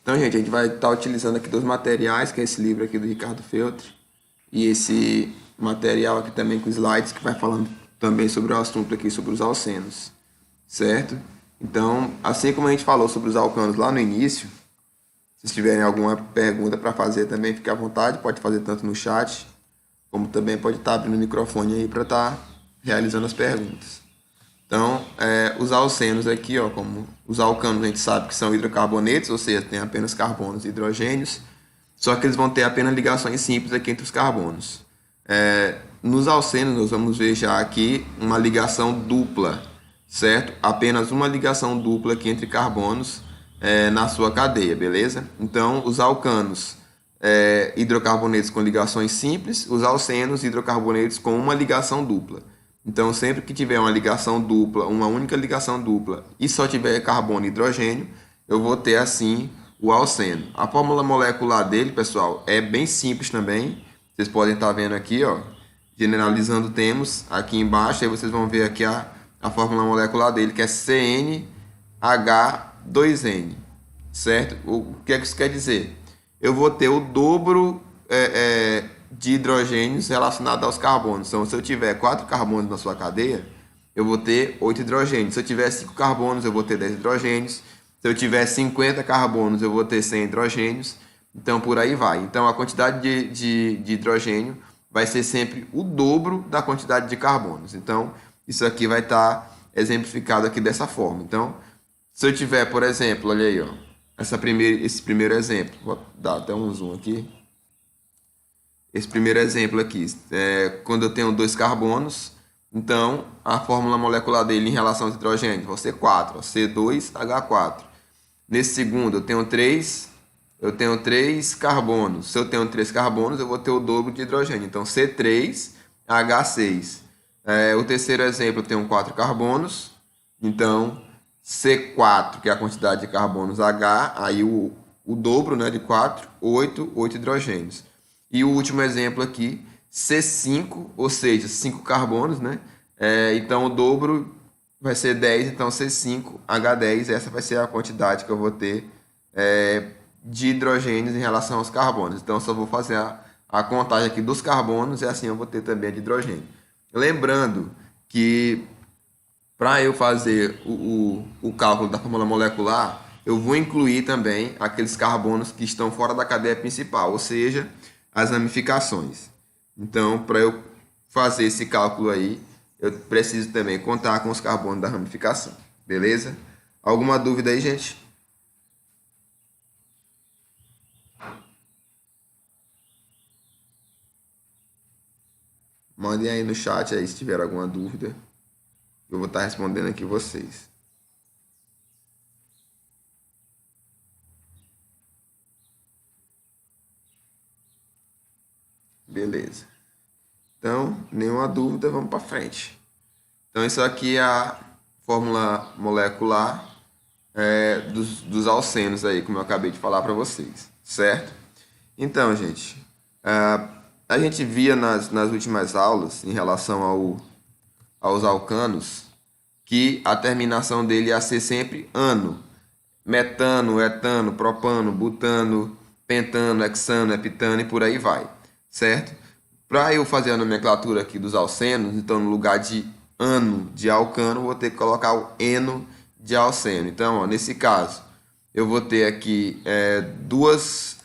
Então, gente, a gente vai estar utilizando aqui dois materiais, que é esse livro aqui do Ricardo Feltri e esse material aqui também com slides, que vai falando também sobre o assunto aqui, sobre os alcenos, certo? Então, assim como a gente falou sobre os alcanos lá no início, se tiverem alguma pergunta para fazer também, fique à vontade, pode fazer tanto no chat, como também pode estar abrindo o microfone aí para estar realizando as perguntas. Então, os alcenos aqui, ó, como os alcanos a gente sabe que são hidrocarbonetos, ou seja, tem apenas carbonos e hidrogênios, só que eles vão ter apenas ligações simples aqui entre os carbonos. Nos alcenos, nós vamos ver já aqui uma ligação dupla, certo? Apenas uma ligação dupla aqui entre carbonos na sua cadeia, beleza? Então, os alcanos, hidrocarbonetos com ligações simples, os alcenos, hidrocarbonetos com uma ligação dupla. Então, sempre que tiver uma ligação dupla, uma única ligação dupla, e só tiver carbono e hidrogênio, eu vou ter assim o alceno. A fórmula molecular dele, pessoal, é bem simples também. Vocês podem estar vendo aqui, ó, generalizando temos aqui embaixo, aí vocês vão ver aqui a fórmula molecular dele, que é CnH2n, certo? O que é que isso quer dizer? Eu vou ter o dobro de hidrogênios relacionado aos carbonos. Então, se eu tiver 4 carbonos na sua cadeia, eu vou ter 8 hidrogênios. Se eu tiver 5 carbonos, eu vou ter 10 hidrogênios. Se eu tiver 50 carbonos, eu vou ter 100 hidrogênios. Então, por aí vai. Então, a quantidade de hidrogênio vai ser sempre o dobro da quantidade de carbonos. Então, isso aqui vai estar exemplificado aqui dessa forma. Então, se eu tiver, por exemplo, olha aí, ó, esse primeiro exemplo. Vou dar até um zoom aqui. Esse primeiro exemplo aqui, quando eu tenho 2 carbonos, então a fórmula molecular dele em relação aos hidrogênios vai ser 4, ó, C2H4. Nesse segundo eu tenho 3 carbonos. Se eu tenho 3 carbonos, eu vou ter o dobro de hidrogênio, então C3H6. O terceiro exemplo eu tenho 4 carbonos, então C4, que é a quantidade de carbonos H, aí o dobro, né, de 4, 8 hidrogênios. E o último exemplo aqui, C5, ou seja, 5 carbonos, né? Então o dobro vai ser 10, então C5H10, essa vai ser a quantidade que eu vou ter de hidrogênios em relação aos carbonos. Então eu só vou fazer a contagem aqui dos carbonos e assim eu vou ter também a de hidrogênio. Lembrando que para eu fazer o cálculo da fórmula molecular, eu vou incluir também aqueles carbonos que estão fora da cadeia principal, ou seja, as ramificações. Então, para eu fazer esse cálculo aí, eu preciso também contar com os carbonos da ramificação. Beleza? Alguma dúvida aí, gente? Mandem aí no chat aí se tiver alguma dúvida. Eu vou estar respondendo aqui vocês. Beleza. Então, nenhuma dúvida, vamos para frente. Então, isso aqui é a fórmula molecular dos alcenos aí, como eu acabei de falar para vocês, certo? Então, gente, a gente via nas últimas aulas, em relação aos alcanos, que a terminação dele ia ser sempre ano. Metano, etano, propano, butano, pentano, hexano, heptano e por aí vai, certo? Para eu fazer a nomenclatura aqui dos alcenos, então no lugar de ano de alcano, vou ter que colocar o eno de alceno. Então, ó, nesse caso, eu vou ter aqui dois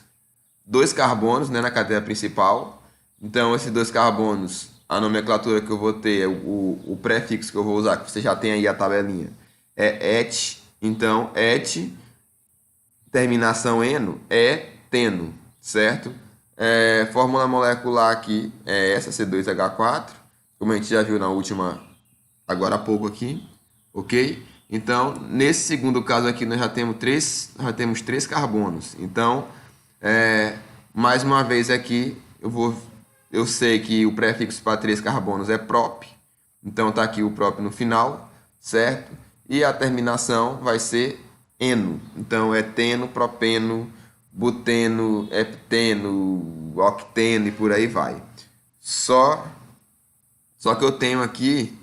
carbonos, né, na cadeia principal. Então, esses 2 carbonos, a nomenclatura que eu vou ter, o prefixo que eu vou usar, que você já tem aí a tabelinha, é et. Então, et, terminação eno, é teno, certo? Fórmula molecular aqui é essa, C2H4, como a gente já viu na última, agora há pouco aqui, ok? Então, nesse segundo caso aqui, nós já temos 3 carbonos. Então, mais uma vez aqui, eu sei que o prefixo para 3 carbonos é prop, então está aqui o prop no final, certo? E a terminação vai ser eno, então eteno, propeno, buteno, hepteno, octeno e por aí vai. Só que eu tenho aqui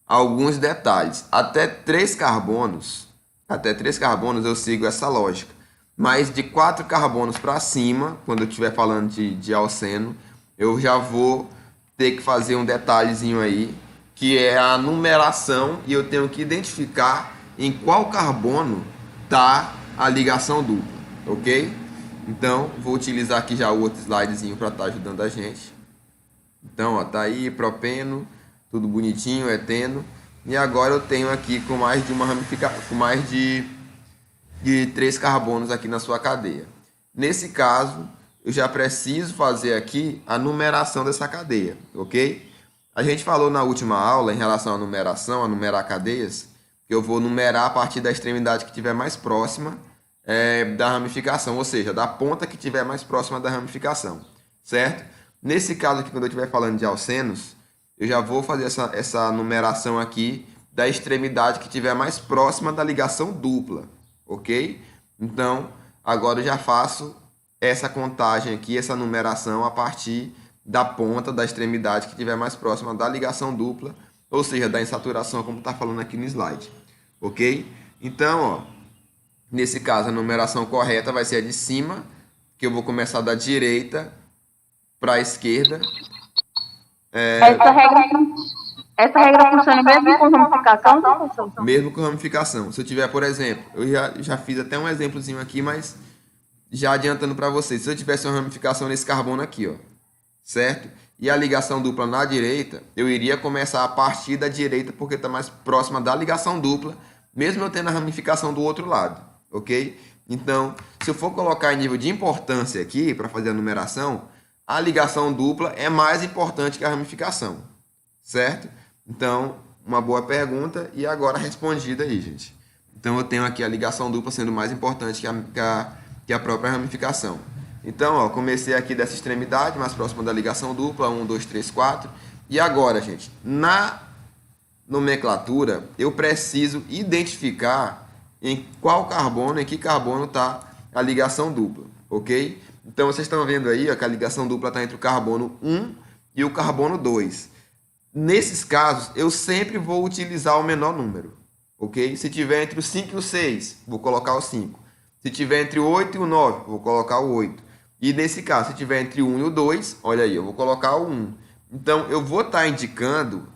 alguns detalhes. Até 3 carbonos até 3 carbonos eu sigo essa lógica. Mas de 4 carbonos para cima, quando eu estiver falando de alceno, eu já vou ter que fazer um detalhezinho aí, que é a numeração, e eu tenho que identificar em qual carbono está a ligação dupla, ok? Então, vou utilizar aqui já o outro slidezinho para estar ajudando a gente. Então, ó, tá aí propeno, tudo bonitinho, eteno. E agora eu tenho aqui com mais de uma ramificação, com mais de 3 carbonos aqui na sua cadeia. Nesse caso, eu já preciso fazer aqui a numeração dessa cadeia, ok? A gente falou na última aula em relação à numeração, a numerar cadeias, que eu vou numerar a partir da extremidade que estiver mais próxima da ramificação, ou seja, da ponta que estiver mais próxima da ramificação, certo? Nesse caso aqui, quando eu estiver falando de alcenos, eu já vou fazer essa numeração aqui da extremidade que estiver mais próxima da ligação dupla, ok? Então, agora eu já faço essa contagem aqui, essa numeração a partir da ponta da extremidade que estiver mais próxima da ligação dupla, ou seja, da insaturação, como está falando aqui no slide, ok? Então, ó, nesse caso, a numeração correta vai ser a de cima, que eu vou começar da direita para a esquerda. Essa regra funciona mesmo com ramificação, professor? Mesmo com ramificação. Se eu tiver, por exemplo, eu já fiz até um exemplozinho aqui, mas já adiantando para vocês. Se eu tivesse uma ramificação nesse carbono aqui, ó, certo? E a ligação dupla na direita, eu iria começar a partir da direita porque está mais próxima da ligação dupla, mesmo eu tendo a ramificação do outro lado, ok? Então, se eu for colocar em nível de importância aqui, para fazer a numeração, a ligação dupla é mais importante que a ramificação, certo? Então, uma boa pergunta e agora respondida aí, gente. Então, eu tenho aqui a ligação dupla sendo mais importante que a própria ramificação. Então, ó, comecei aqui dessa extremidade, mais próxima da ligação dupla, 1, 2, 3, 4. E agora, gente, na nomenclatura, eu preciso identificar em qual carbono, em que carbono está a ligação dupla, ok? Então, vocês estão vendo aí ó, que a ligação dupla está entre o carbono 1 e o carbono 2. Nesses casos, eu sempre vou utilizar o menor número, ok? Se tiver entre o 5 e o 6, vou colocar o 5. Se tiver entre o 8 e o 9, vou colocar o 8. E nesse caso, se tiver entre o 1 e o 2, olha aí, eu vou colocar o 1. Então, eu vou estar indicando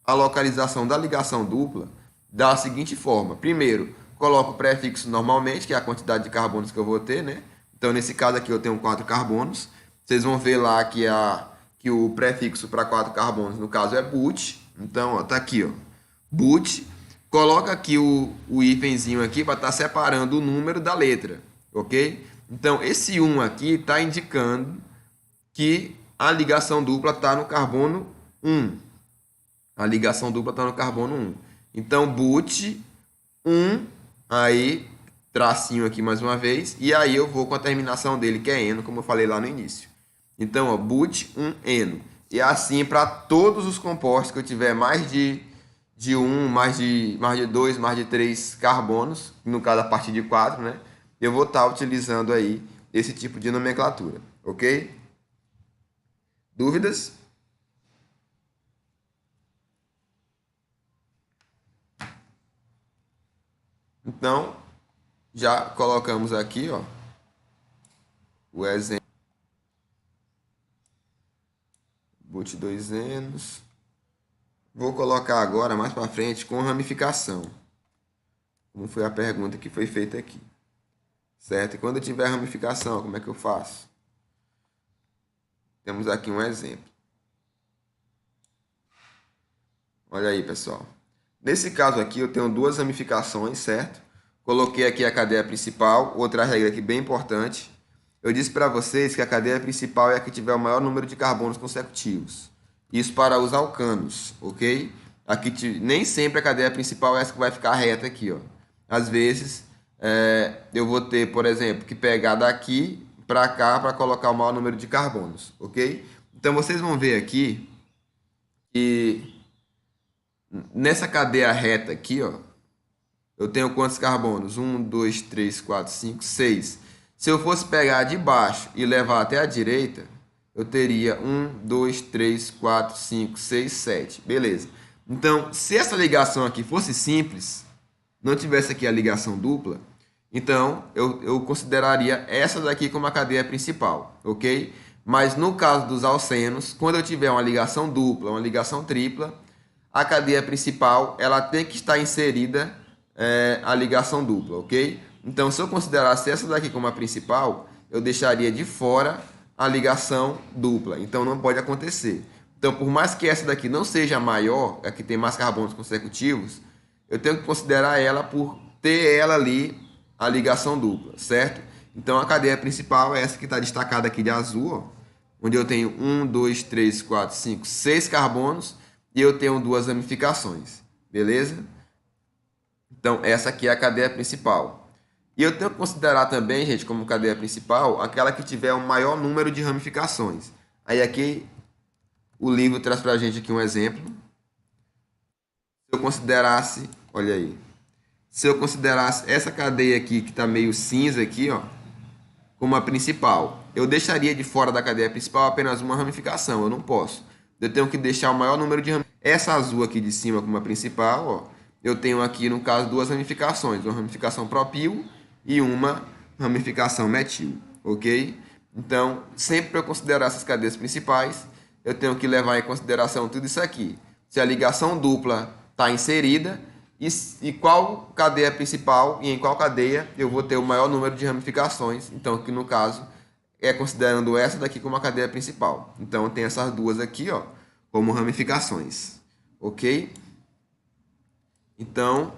a localização da ligação dupla da seguinte forma. Primeiro, coloco o prefixo normalmente, que é a quantidade de carbonos que eu vou ter, né? Então, nesse caso aqui, eu tenho 4 carbonos. Vocês vão ver lá que o prefixo para 4 carbonos, no caso, é but. Então, ó, tá aqui, ó, but. Coloca aqui o hífenzinho aqui para estar separando o número da letra, ok? Então, esse 1 aqui está indicando que a ligação dupla está no carbono 1. A ligação dupla está no carbono 1. Então, but 1, aí, tracinho aqui mais uma vez, e aí eu vou com a terminação dele, que é eno, como eu falei lá no início. Então, ó, but 1, eno. E assim para todos os compostos que eu tiver mais de 1, mais de 2, mais de 3 carbonos, no caso a partir de 4, né? Eu vou estar utilizando aí esse tipo de nomenclatura, ok? Dúvidas? Então, já colocamos aqui, ó, o exemplo. But 2 enos. Vou colocar agora, mais para frente, com ramificação. Como foi a pergunta que foi feita aqui. Certo? E quando eu tiver ramificação, como é que eu faço? Temos aqui um exemplo. Olha aí, pessoal. Nesse caso aqui, eu tenho 2 ramificações, certo? Coloquei aqui a cadeia principal. Outra regra aqui bem importante. Eu disse para vocês que a cadeia principal é a que tiver o maior número de carbonos consecutivos. Isso para os alcanos, ok? Aqui nem sempre a cadeia principal é essa que vai ficar reta aqui, ó. Às vezes, eu vou ter, por exemplo, que pegar daqui para cá para colocar o maior número de carbonos, ok? Então, vocês vão ver aqui que nessa cadeia reta aqui, ó, eu tenho quantos carbonos? 1, 2, 3, 4, 5, 6. Se eu fosse pegar de baixo e levar até a direita, eu teria 1, 2, 3, 4, 5, 6, 7. Beleza. Então, se essa ligação aqui fosse simples, não tivesse aqui a ligação dupla, então eu consideraria essa daqui como a cadeia principal, ok? Mas no caso dos alcenos, quando eu tiver uma ligação dupla, uma ligação tripla, a cadeia principal ela tem que estar inserida a ligação dupla, ok? Então, se eu considerasse essa daqui como a principal, eu deixaria de fora a ligação dupla. Então, não pode acontecer. Então, por mais que essa daqui não seja maior, a que tem mais carbonos consecutivos, eu tenho que considerar ela por ter ela ali a ligação dupla, certo? Então, a cadeia principal é essa que está destacada aqui de azul, ó, onde eu tenho 1, 2, 3, 4, 5, 6 carbonos e eu tenho 2 ramificações, beleza? Então, essa aqui é a cadeia principal. E eu tenho que considerar também, gente, como cadeia principal, aquela que tiver o maior número de ramificações. Aí aqui, o livro traz para a gente aqui um exemplo. Se eu considerasse, olha aí, se eu considerasse essa cadeia aqui, que está meio cinza aqui, ó, como a principal, eu deixaria de fora da cadeia principal apenas uma ramificação, eu não posso. Eu tenho que deixar o maior número de ramificações. Essa azul aqui de cima como a principal, ó, eu tenho aqui, no caso, 2 ramificações, uma ramificação propil e uma ramificação metil, ok? Então, sempre para eu considerar essas cadeias principais, eu tenho que levar em consideração tudo isso aqui. Se a ligação dupla está inserida e qual cadeia principal e em qual cadeia eu vou ter o maior número de ramificações. Então, que no caso é considerando essa daqui como a cadeia principal. Então, tem essas duas aqui, ó, como ramificações, ok? Então,